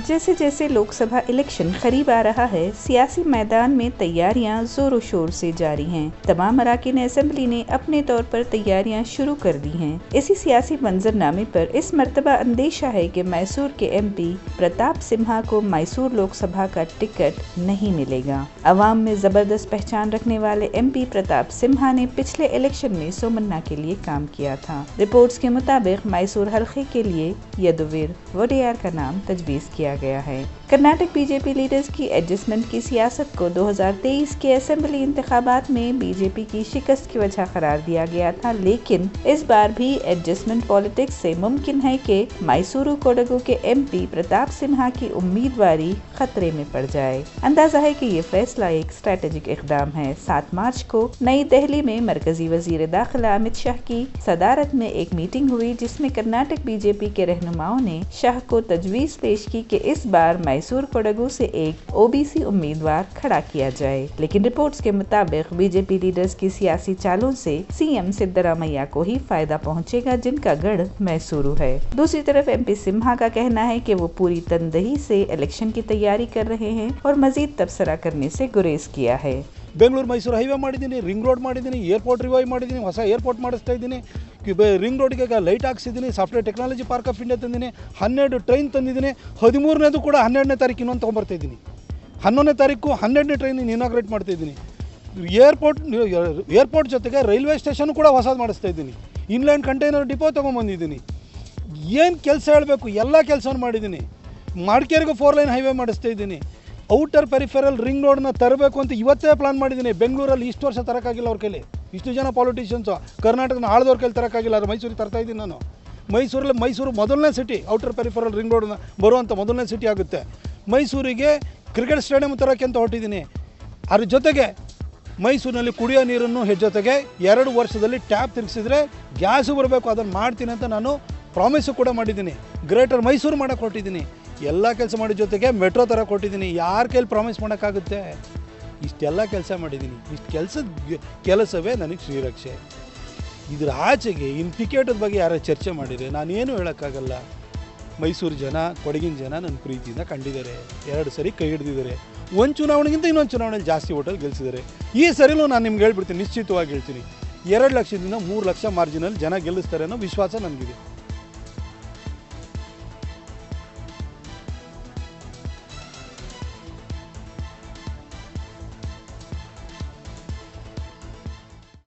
जैसे जैसे लोकसभा इलेक्शन करीब आ रहा है, सियासी मैदान में तैयारियां जोरों शोर से जारी हैं। तमाम अराकीन असेंबली ने अपने तौर पर तैयारियां शुरू कर दी हैं। इसी सियासी मंजरनामे पर इस मर्तबा अंदेशा है कि मैसूर के एमपी प्रताप सिम्हा को मैसूर लोकसभा का टिकट नहीं मिलेगा। अवाम में जबरदस्त पहचान रखने वाले एमपी प्रताप सिम्हा ने पिछले इलेक्शन में सोमन्ना के लिए काम किया था। रिपोर्ट्स के मुताबिक मैसूर हल्के के लिए यदुवीर वोडेयार का नाम तजवीज़ किया गया है। कर्नाटक बीजेपी लीडर्स की एडजस्टमेंट की सियासत को 2023 के असेंबली इंतखाबात में बीजेपी की शिकस्त की वजह करार दिया गया था, लेकिन इस बार भी एडजस्टमेंट पॉलिटिक्स से मुमकिन है कि मैसूरू कोडगु के एमपी प्रताप सिम्हा की उम्मीदवारी खतरे में पड़ जाए। अंदाजा है कि ये फैसला एक स्ट्रेटेजिक इकदाम है। 7 मार्च को नई दिल्ली में मरकजी वजीर दाखिला अमित शाह की सदारत में एक मीटिंग हुई, जिसमें कर्नाटक बीजेपी के रहनुमाओं ने शाह को तजवीज़ पेश की कि इस बार मैसूर कोडगु से एक ओबीसी उम्मीदवार खड़ा किया जाए। लेकिन रिपोर्ट्स के मुताबिक बीजेपी लीडर्स की सियासी चालों से सीएम सिद्धरामैया को ही फायदा पहुंचेगा, जिनका गढ़ मैसूरू है। दूसरी तरफ एमपी सिम्हा का कहना है कि वो पूरी तनदेही से इलेक्शन की तैयारी कर रहे हैं और मजीद तबसरा करने से गुरेज किया है। बेंगलूर मैसूर हाईवे ಮಾಡಿದ್ದೀನಿ, ರಿಂಗ್ ರೋಡ್ ಮಾಡಿದ್ದೀನಿ, ಏರ್ಪೋರ್ಟ್ ರಿವೈವ್ ಮಾಡಿದ್ದೀನಿ, ಹೊಸ ಏರ್ಪೋರ್ಟ್ ಮಾಡಿಸ್ತಾ ಇದ್ದೀನಿ, ರಿಂಗ್ ರೋಡ್ಗೆ ಲೈಟ್ ಹಾಕ್ಸಿದ್ದೀನಿ, software technology park of India ತಂದಿದ್ದೀನಿ, 12 ಟ್ರೈನ್ ತಂದಿದ್ದೀನಿ, 13ನೇದು ಕೂಡ 12ನೇ ತಾರೀಕು ಇನ್ನೊಂದು ತೊಗೊಂಬರ್ತಾ ಇದ್ದೀನಿ, 11ನೇ ತಾರೀಕು 12ನೇ ಟ್ರೈನ್ ಇನಾಗ್ರೇಟ್ ಮಾಡ್ತಾ ಇದ್ದೀನಿ, ಏರ್ಪೋರ್ಟ್ ಜೊತೆಗೆ ರೈಲ್ವೆ ಸ್ಟೇಷನ್ ಕೂಡ ಹೊಸದು ಮಾಡಿಸ್ತಾ ಇದ್ದೀನಿ, ಇನ್ಲ್ಯಾಂಡ್ ಕಂಟೈನರ್ ಡಿಪೋ ತೊಗೊಂಬಂದಿದ್ದೀನಿ, ಏನು ಕೆಲಸ ಹೇಳಬೇಕು ಎಲ್ಲ ಕೆಲಸವನ್ನು ಮಾಡಿದ್ದೀನಿ, ಮಡಿಕೇರಿಗೆ 4 ಲೈನ್ ಹೈವೇ ಮಾಡಿಸ್ತಾ ಇದ್ದೀನಿ, ಔಟರ್ ಪೆರಿಫೆರಲ್ ರಿಂಗ್ ರೋಡ್ನ ತರಬೇಕು ಅಂತ ಇವತ್ತೇ ಪ್ಲಾನ್ ಮಾಡಿದ್ದೀನಿ। ಬೆಂಗಳೂರಲ್ಲಿ ಇಷ್ಟು ವರ್ಷ ತರೋಕ್ಕಾಗಿಲ್ಲ ಅವ್ರ ಕೈಲಿ, ಇಷ್ಟು ಜನ ಪಾಲಿಟಿಷಿಯನ್ಸು ಕರ್ನಾಟಕನ ಆಳ್ದವ್ರ ಕೈಲಿ ತರೋಕ್ಕಾಗಿಲ್ಲ, ಅದು ಮೈಸೂರಿಗೆ ತರ್ತಾ ಇದ್ದೀನಿ ನಾನು। ಮೈಸೂರು ಮೊದಲನೇ ಸಿಟಿ, ಔಟರ್ ಪೆರಿಫೆರಲ್ ರಿಂಗ್ ರೋಡ್ನ ಬರುವಂಥ ಮೊದಲನೇ ಸಿಟಿ ಆಗುತ್ತೆ। ಮೈಸೂರಿಗೆ ಕ್ರಿಕೆಟ್ ಸ್ಟೇಡಿಯಂ ತರೋಕ್ಕೆ ಅಂತ ಹೊರಟಿದ್ದೀನಿ। ಅದ್ರ ಜೊತೆಗೆ ಮೈಸೂರಿನಲ್ಲಿ ಕುಡಿಯೋ ನೀರನ್ನು ಜೊತೆಗೆ 2 ವರ್ಷದಲ್ಲಿ ಟ್ಯಾಪ್ ತಿರುಗಿಸಿದ್ರೆ ಗ್ಯಾಸು ಬರಬೇಕು, ಅದನ್ನು ಮಾಡ್ತೀನಿ ಅಂತ ನಾನು ಪ್ರಾಮಿಸು ಕೂಡ ಮಾಡಿದ್ದೀನಿ। ಗ್ರೇಟರ್ ಮೈಸೂರು ಮಾಡೋಕ್ಕೆ ಹೊರಟಿದ್ದೀನಿ, ಎಲ್ಲ ಕೆಲಸ ಮಾಡಿದ ಜೊತೆಗೆ ಮೆಟ್ರೋ ಥರ ಕೊಟ್ಟಿದ್ದೀನಿ। ಯಾರ ಕೈಲಿ ಪ್ರಾಮಿಸ್ ಮಾಡೋಕ್ಕಾಗುತ್ತೆ? ಇಷ್ಟೆಲ್ಲ ಕೆಲಸ ಮಾಡಿದ್ದೀನಿ। ಇಷ್ಟು ಕೆಲಸವೇ ನನಗೆ ಶ್ರೀರಕ್ಷೆ। ಇದರ ಆಚೆಗೆ ಇನ್ನು ಟಿಕೆಟದ ಬಗ್ಗೆ ಯಾರು ಚರ್ಚೆ ಮಾಡಿದರೆ ನಾನೇನು ಹೇಳೋಕ್ಕಾಗಲ್ಲ। ಮೈಸೂರು ಜನ, ಕೊಡಗಿನ ಜನ ನನ್ನ ಪ್ರೀತಿಯಿಂದ ಕಂಡಿದ್ದಾರೆ, 2 ಸರಿ ಕೈ ಹಿಡಿದಿದ್ದಾರೆ, ಒಂದು ಚುನಾವಣೆಗಿಂತ ಇನ್ನೊಂದು ಚುನಾವಣೆಯಲ್ಲಿ ಜಾಸ್ತಿ ಓಟಲ್ಲಿ ಗೆಲ್ಲಿಸಿದ್ದಾರೆ। ಈ ಸರಿನೂ ನಾನು ನಿಮ್ಗೆ ಹೇಳ್ಬಿಡ್ತೀನಿ, ನಿಶ್ಚಿತವಾಗಿ ಹೇಳ್ತೀನಿ, 2 ಲಕ್ಷದಿಂದ 3 ಲಕ್ಷ ಮಾರ್ಜಿನಲ್ಲಿ ಜನ ಗೆಲ್ಲಿಸ್ತಾರೆ ಅನ್ನೋ ವಿಶ್ವಾಸ ನನಗಿದೆ।